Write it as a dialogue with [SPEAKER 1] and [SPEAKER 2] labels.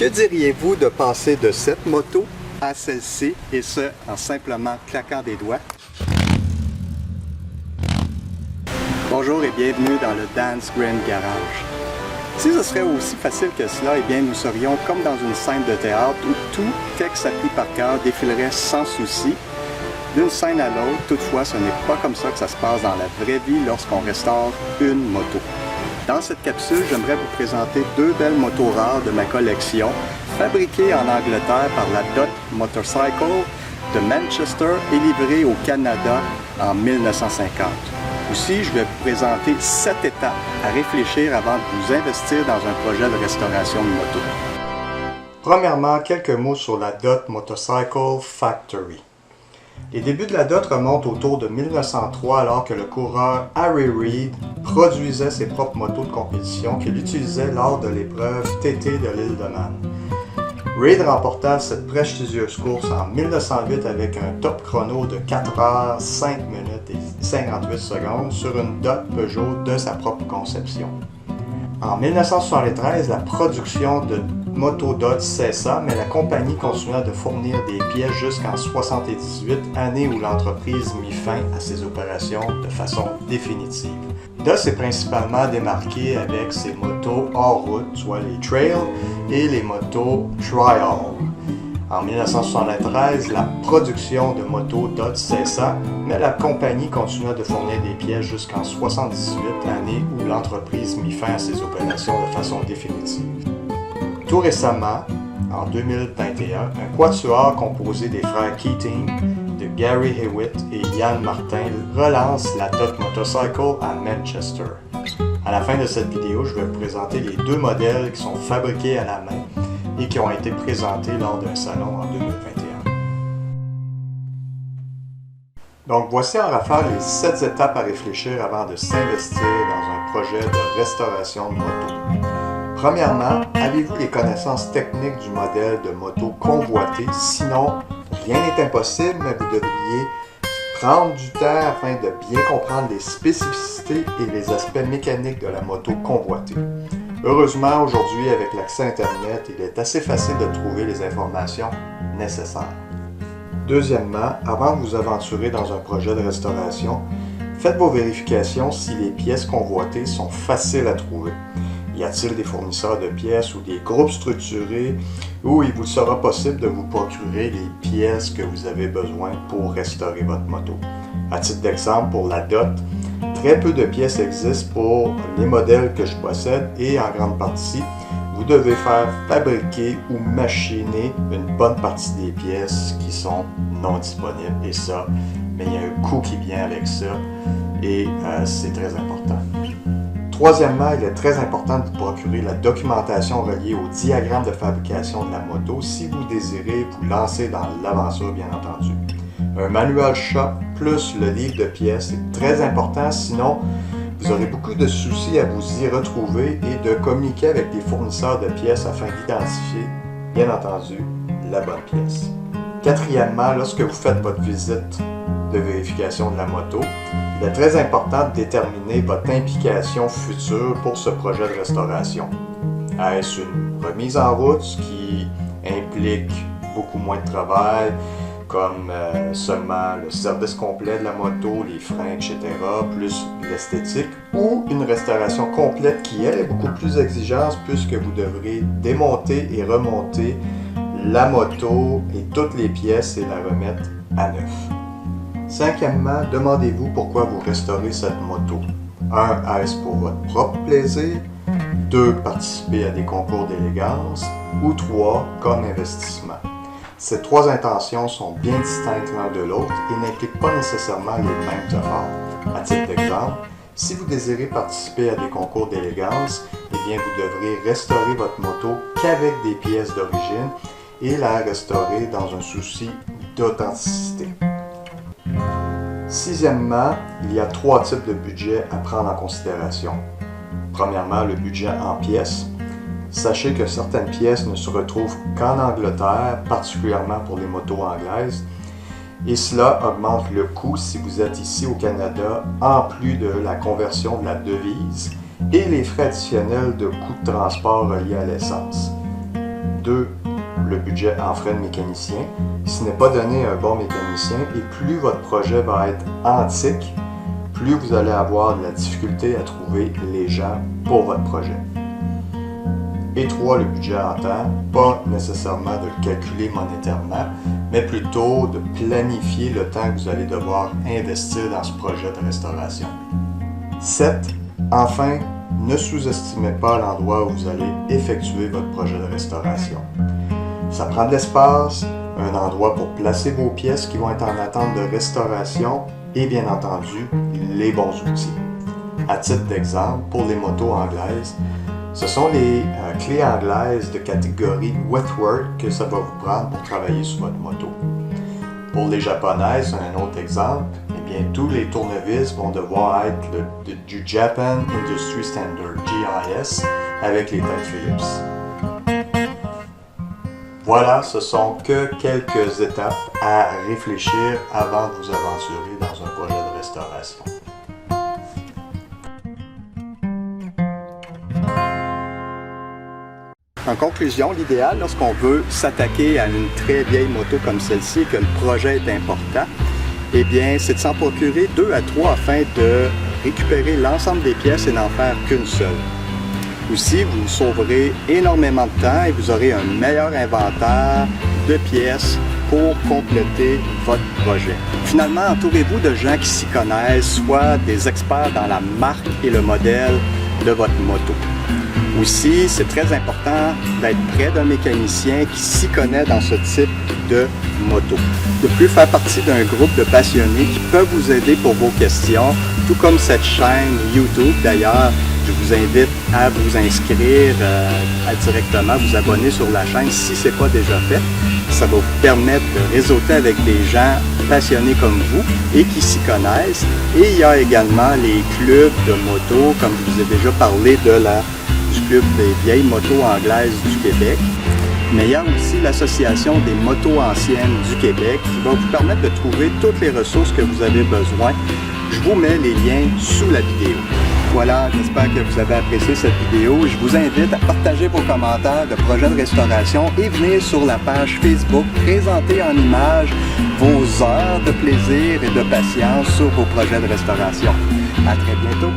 [SPEAKER 1] Que diriez-vous de passer de cette moto à celle-ci, et ce, en simplement claquant des doigts? Bonjour et bienvenue dans le Dan's Grand Garage. Si ce serait aussi facile que cela, eh bien nous serions comme dans une scène de théâtre où tout, texte appris par cœur, défilerait sans souci d'une scène à l'autre. Toutefois, ce n'est pas comme ça que ça se passe dans la vraie vie lorsqu'on restaure une moto. Dans cette capsule, j'aimerais vous présenter deux belles motos rares de ma collection, fabriquées en Angleterre par la Dot Motorcycle de Manchester et livrées au Canada en 1950. Aussi, je vais vous présenter 7 étapes à réfléchir avant de vous investir dans un projet de restauration de moto. Premièrement, quelques mots sur la Dot Motorcycle Factory. Les débuts de la Dot remontent autour de 1903 alors que le coureur Harry Reid produisait ses propres motos de compétition qu'il utilisait lors de l'épreuve TT de l'île de Man. Reid remporta cette prestigieuse course en 1908 avec un top chrono de 4 heures, 5 minutes et 58 secondes sur une Dot Peugeot de sa propre conception. En 1973, la production de motos Dot cessa, mais la compagnie continua de fournir des pièces jusqu'en 1978, année où l'entreprise mit fin à ses opérations de façon définitive. Dot s'est principalement démarqué avec ses motos hors route, soit les trails et les motos trial. En 1973, la production de motos Dot cessa, mais la compagnie continua de fournir des pièces jusqu'en 1978, année où l'entreprise mit fin à ses opérations de façon définitive. Tout récemment, en 2021, un quatuor composé des frères Keating, de Gary Hewitt et Ian Martin relance la Dot Motorcycle à Manchester. À la fin de cette vidéo, je vais vous présenter les deux modèles qui sont fabriqués à la main et qui ont été présentés lors d'un salon en 2021. Donc voici en rafale les 7 étapes à réfléchir avant de s'investir dans un projet de restauration de moto. Premièrement, avez-vous les connaissances techniques du modèle de moto convoité? Sinon, rien n'est impossible, mais vous devriez prendre du temps afin de bien comprendre les spécificités et les aspects mécaniques de la moto convoitée. Heureusement, aujourd'hui, avec l'accès Internet, il est assez facile de trouver les informations nécessaires. Deuxièmement, avant de vous aventurer dans un projet de restauration, faites vos vérifications si les pièces convoitées sont faciles à trouver. Y a-t-il des fournisseurs de pièces ou des groupes structurés où il vous sera possible de vous procurer les pièces que vous avez besoin pour restaurer votre moto? À titre d'exemple, pour la Dot, très peu de pièces existent pour les modèles que je possède et en grande partie, vous devez faire fabriquer ou machiner une bonne partie des pièces qui sont non disponibles et ça, mais il y a un coût qui vient avec ça et c'est très important. Troisièmement, il est très important de procurer la documentation reliée au diagramme de fabrication de la moto si vous désirez vous lancer dans l'aventure, bien entendu. Un manual shop plus le livre de pièces est très important, sinon vous aurez beaucoup de soucis à vous y retrouver et de communiquer avec des fournisseurs de pièces afin d'identifier, bien entendu, la bonne pièce. Quatrièmement, lorsque vous faites votre visite de vérification de la moto, il est très important de déterminer votre implication future pour ce projet de restauration. Est-ce une remise en route, ce qui implique beaucoup moins de travail, comme seulement le service complet de la moto, les freins, etc., plus l'esthétique, ou une restauration complète qui, elle, est beaucoup plus exigeante puisque vous devrez démonter et remonter la moto et toutes les pièces et la remettre à neuf. Cinquièmement, demandez-vous pourquoi vous restaurez cette moto. 1. Est-ce pour votre propre plaisir? 2. Participer à des concours d'élégance? Ou 3. Comme investissement? Ces 3 intentions sont bien distinctes l'un de l'autre et n'impliquent pas nécessairement les mêmes efforts. À titre d'exemple, si vous désirez participer à des concours d'élégance, eh bien vous devrez restaurer votre moto qu'avec des pièces d'origine et la restaurer dans un souci d'authenticité. Sixièmement, il y a 3 types de budget à prendre en considération. Premièrement, le budget en pièces. Sachez que certaines pièces ne se retrouvent qu'en Angleterre, particulièrement pour les motos anglaises, et cela augmente le coût si vous êtes ici au Canada, en plus de la conversion de la devise et les frais additionnels de coûts de transport reliés à l'essence. 2, le budget en frais de mécanicien. Ce n'est pas donné à un bon mécanicien et plus votre projet va être antique, plus vous allez avoir de la difficulté à trouver les gens pour votre projet. Et 3, le budget en temps, pas nécessairement de le calculer monétairement, mais plutôt de planifier le temps que vous allez devoir investir dans ce projet de restauration. 7, enfin, ne sous-estimez pas l'endroit où vous allez effectuer votre projet de restauration. Ça prend de l'espace, un endroit pour placer vos pièces qui vont être en attente de restauration et bien entendu, les bons outils. À titre d'exemple, pour les motos anglaises, ce sont les clés anglaises de catégorie Wetwork que ça va vous prendre pour travailler sur votre moto. Pour les japonaises, un autre exemple, eh bien, tous les tournevis vont devoir être du Japan Industry Standard, GIS, avec les têtes Phillips. Voilà, ce sont que quelques étapes à réfléchir avant de vous aventurer dans un projet de restauration. En conclusion, l'idéal lorsqu'on veut s'attaquer à une très vieille moto comme celle-ci et que le projet est important, eh bien, c'est de s'en procurer 2 à 3 afin de récupérer l'ensemble des pièces et n'en faire qu'une seule. Aussi, vous sauverez énormément de temps et vous aurez un meilleur inventaire de pièces pour compléter votre projet. Finalement, entourez-vous de gens qui s'y connaissent, soit des experts dans la marque et le modèle de votre moto. Aussi, c'est très important d'être près d'un mécanicien qui s'y connaît dans ce type de moto. De plus, faire partie d'un groupe de passionnés qui peuvent vous aider pour vos questions, tout comme cette chaîne YouTube. D'ailleurs, je vous invite à vous inscrire, à directement vous abonner sur la chaîne si ce n'est pas déjà fait. Ça va vous permettre de réseauter avec des gens passionnés comme vous et qui s'y connaissent. Et il y a également les clubs de moto, comme je vous ai déjà parlé du Club des vieilles motos anglaises du Québec. Mais il y a aussi l'Association des motos anciennes du Québec qui va vous permettre de trouver toutes les ressources que vous avez besoin. Je vous mets les liens sous la vidéo. Voilà, j'espère que vous avez apprécié cette vidéo. Je vous invite à partager vos commentaires de projets de restauration et venir sur la page Facebook présenter en images vos heures de plaisir et de patience sur vos projets de restauration. À très bientôt!